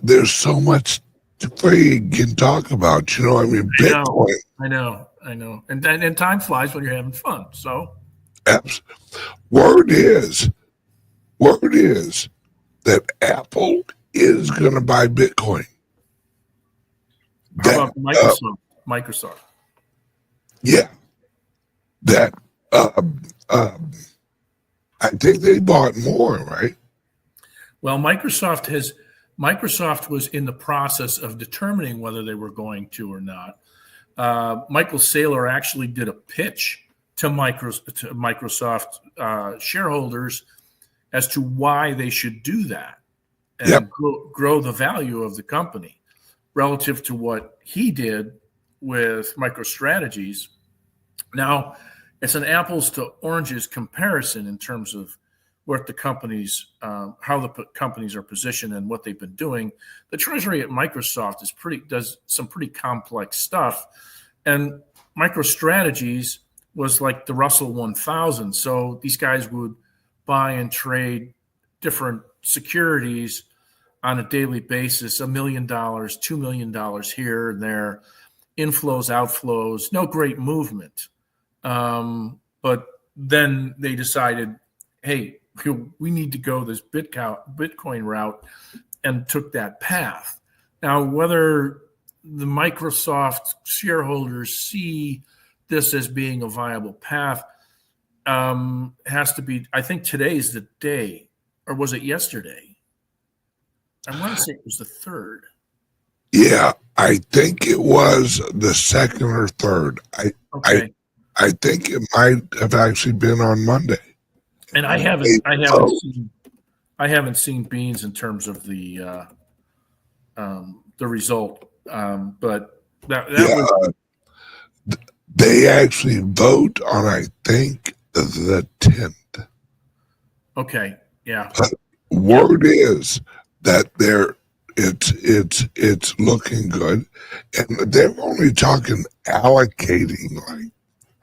There's so much to can talk about. You know, I mean, Bitcoin. I know. And time flies when you're having fun. So, word is that Apple is going to buy Bitcoin. How about Microsoft? Yeah, that I think they bought more, right? Well, Microsoft was in the process of determining whether they were going to or not. Michael Saylor actually did a pitch to Microsoft shareholders as to why they should do that and grow the value of the company relative to what he did with MicroStrategies. Now, it's an apples to oranges comparison in terms of what the companies, how the companies are positioned and what they've been doing. The treasury at Microsoft does some pretty complex stuff, and MicroStrategies was like the Russell 1000. So these guys would buy and trade different securities on a daily basis, $1 million, $2 million here and there, inflows, outflows, no great movement. But then they decided, hey, we need to go this Bitcoin route, and took that path. Now, whether the Microsoft shareholders see this as being a viable path has to be, I think today's the day, or was it yesterday? I want to say it was the 3rd. Yeah, I think it was the 2nd or 3rd. I think it might have actually been on Monday. And I haven't seen beans in terms of the result. But that was They actually vote on, I think, the 10th. Okay. Yeah. But word is that it's looking good, and they're only talking allocating like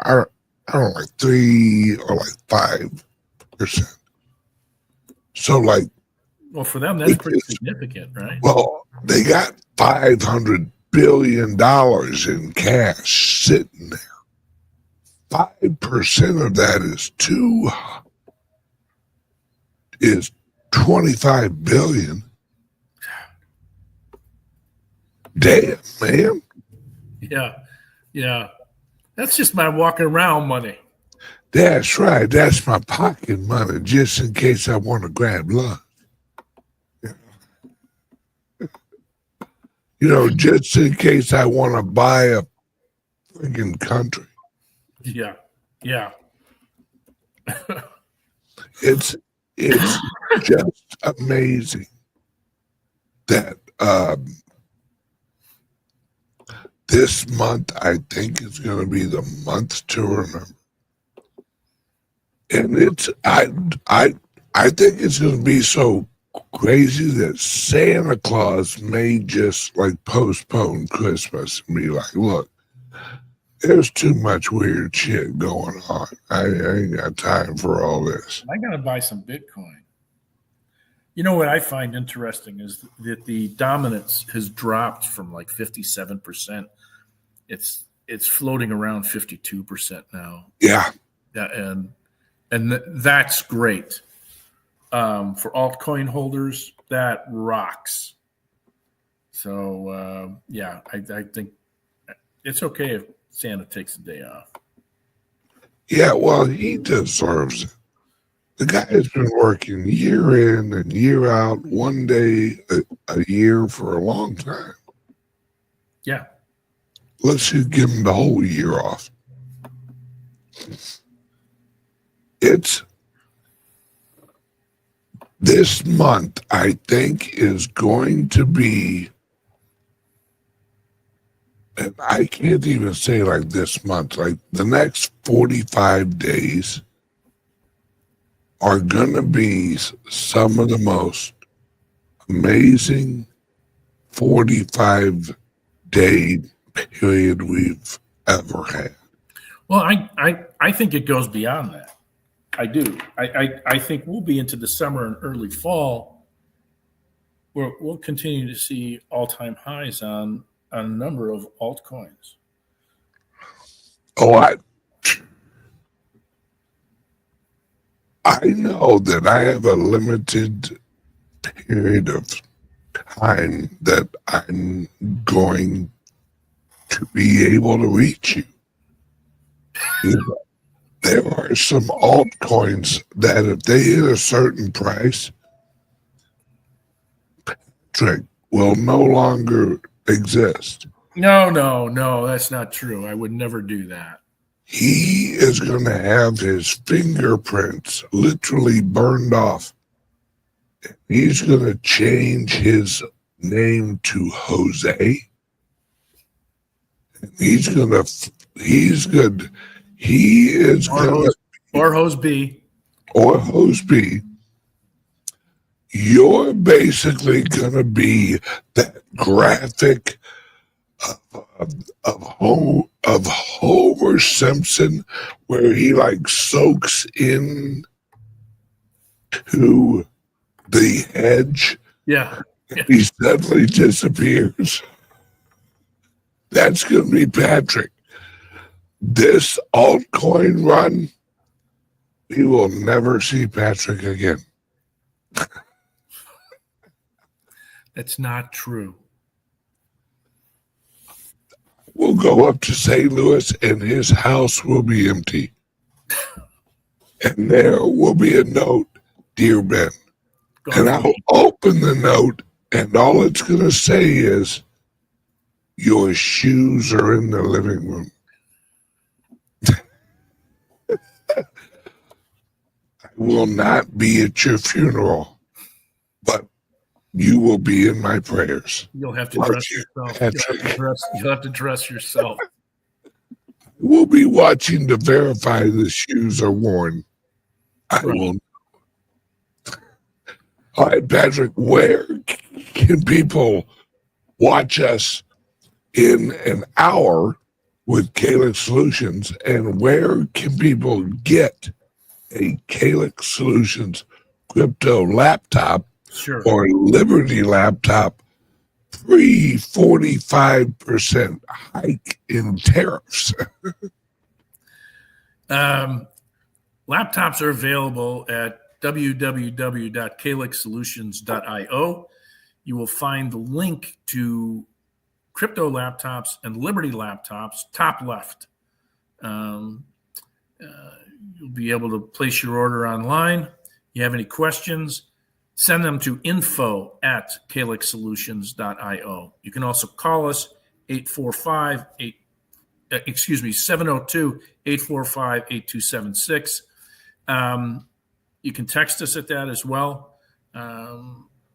I don't know, like 3 or like 5%. So like, Well, for them, that's pretty significant, right? well, they got $500 billion in cash sitting there. 5% of that is 25 billion. Damn, man. Yeah. Yeah. That's just my walking around money. That's right. That's my pocket money, just in case I want to grab lunch. You know, just in case I want to buy a freaking country. Yeah. Yeah. It's just amazing that this month, I think, is going to be the month to remember. And I think it's going to be so crazy that Santa Claus may just like postpone Christmas and be like, look, there's too much weird shit going on. I ain't got time for all this. I got to buy some Bitcoin. You know what I find interesting is that the dominance has dropped from like 57%. It's floating around 52% now. Yeah. And that's great. For altcoin holders, that rocks. So yeah, I think it's okay if Santa takes a day off. Yeah, well, he deserves it. The guy has been working year in and year out, one day a year for a long time. Yeah. Let's just give him the whole year off. It's this month, I think, is going to be, and I can't even say like this month, like the next 45 days are going to be some of the most amazing 45-day period we've ever had. Well, I think it goes beyond that. I do. I think we'll be into the summer and early fall where we'll continue to see all-time highs on a number of altcoins. Oh, I know that I have a limited period of time that I'm going to be able to reach you. There are some altcoins that if they hit a certain price, Patrick will no longer exist. No, that's not true. I would never do that. He is going to have his fingerprints literally burned off. He's going to change his name to Jose. He is going to or Hose B. Or Hose B. You're basically going to be that graphic of Homer Simpson where he like soaks in to the hedge. Yeah. He suddenly disappears. That's going to be Patrick. This altcoin run, we will never see Patrick again. That's not true. We'll go up to St. Louis and his house will be empty. And there will be a note, Dear Ben. And I'll open the note and all it's going to say is, your shoes are in the living room. I will not be at your funeral, but you will be in my prayers. You'll have to dress yourself. You'll have to dress yourself. We'll be watching to verify the shoes are worn. I will. All right, Patrick, where can people watch us in an hour with CALIX Solutions, and where can people get a CALIX Solutions crypto laptop or Liberty laptop pre-45% hike in tariffs? Laptops are available at www.calixsolutions.io. You will find the link to crypto laptops and Liberty laptops top left. You'll be able to place your order online. You have any questions, send them to info@calixsolutions.io. You can also call us 702-845-8276. You can text us at that as well.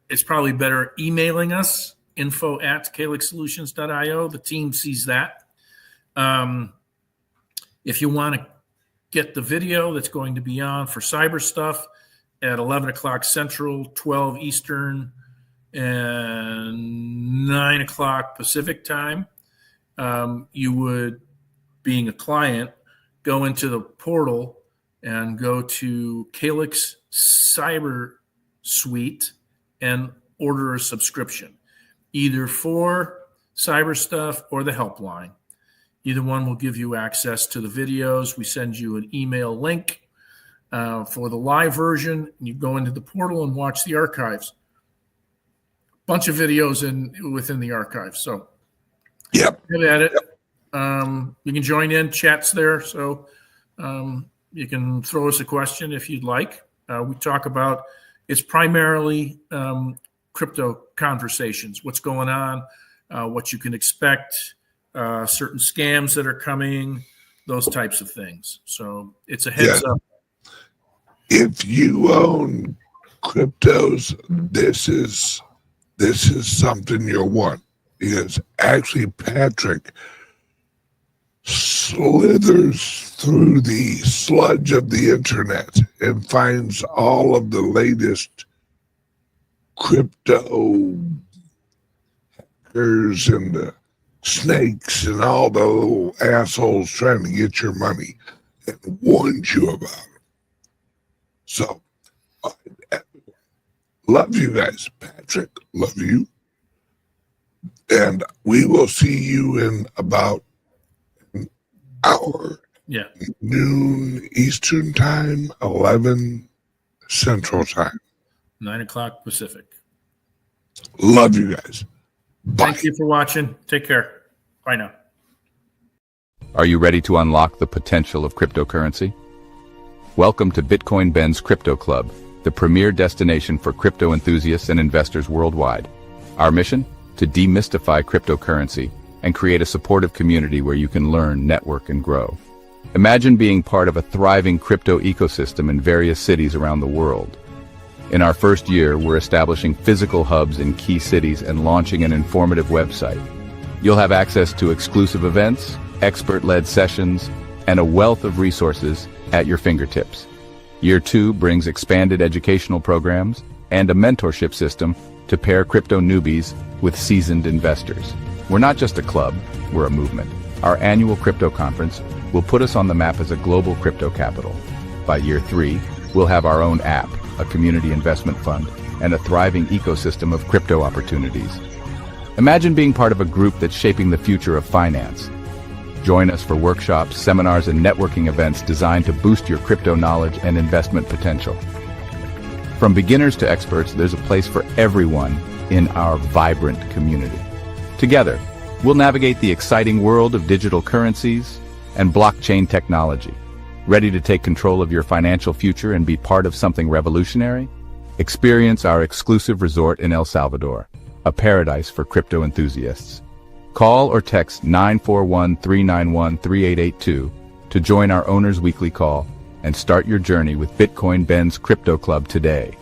It's probably better emailing us, info@calixsolutions.io. The team sees that. If you want to get the video that's going to be on for cyber stuff at 11 o'clock Central, 12 Eastern, and 9 o'clock Pacific time, you would, being a client, go into the portal and go to CALIX Cyber Suite and order a subscription, either for cyber stuff or the helpline. Either one will give you access to the videos. We send you an email link for the live version. You go into the portal and watch the archives. Bunch of videos within the archives. So Yep. Get at it. You can join in, chats there. So you can throw us a question if you'd like. We talk about, it's primarily crypto conversations, what's going on, what you can expect, certain scams that are coming, those types of things. So it's a heads up. If you own cryptos, this is something you'll want, because actually Patrick slithers through the sludge of the internet and finds all of the latest crypto hackers and the snakes and all the little assholes trying to get your money and warns you about them. So, love you guys. Patrick, love you. And we will see you in about an hour. Yeah. Noon Eastern time, 11 Central time. 9 o'clock Pacific. Love you guys. Bye. Thank you for watching. Take care. Bye now. Are you ready to unlock the potential of cryptocurrency? Welcome to Bitcoin Ben's Crypto Club, the premier destination for crypto enthusiasts and investors worldwide. Our mission? To demystify cryptocurrency and create a supportive community where you can learn, network, and grow. Imagine being part of a thriving crypto ecosystem in various cities around the world. In our first year, we're establishing physical hubs in key cities and launching an informative website. You'll have access to exclusive events, expert-led sessions, and a wealth of resources at your fingertips. Year 2 brings expanded educational programs and a mentorship system to pair crypto newbies with seasoned investors. We're not just a club, we're a movement. Our annual crypto conference will put us on the map as a global crypto capital. By year 3, we'll have our own app, a community investment fund, and a thriving ecosystem of crypto opportunities. Imagine being part of a group that's shaping the future of finance. Join us for workshops, seminars, and networking events designed to boost your crypto knowledge and investment potential. From beginners to experts, there's a place for everyone in our vibrant community. Together, we'll navigate the exciting world of digital currencies and blockchain technology. Ready to take control of your financial future and be part of something revolutionary? Experience our exclusive resort in El Salvador, a paradise for crypto enthusiasts. Call or text 941-391-3882 to join our Owners Weekly Call and start your journey with Bitcoin Ben's Crypto Club today.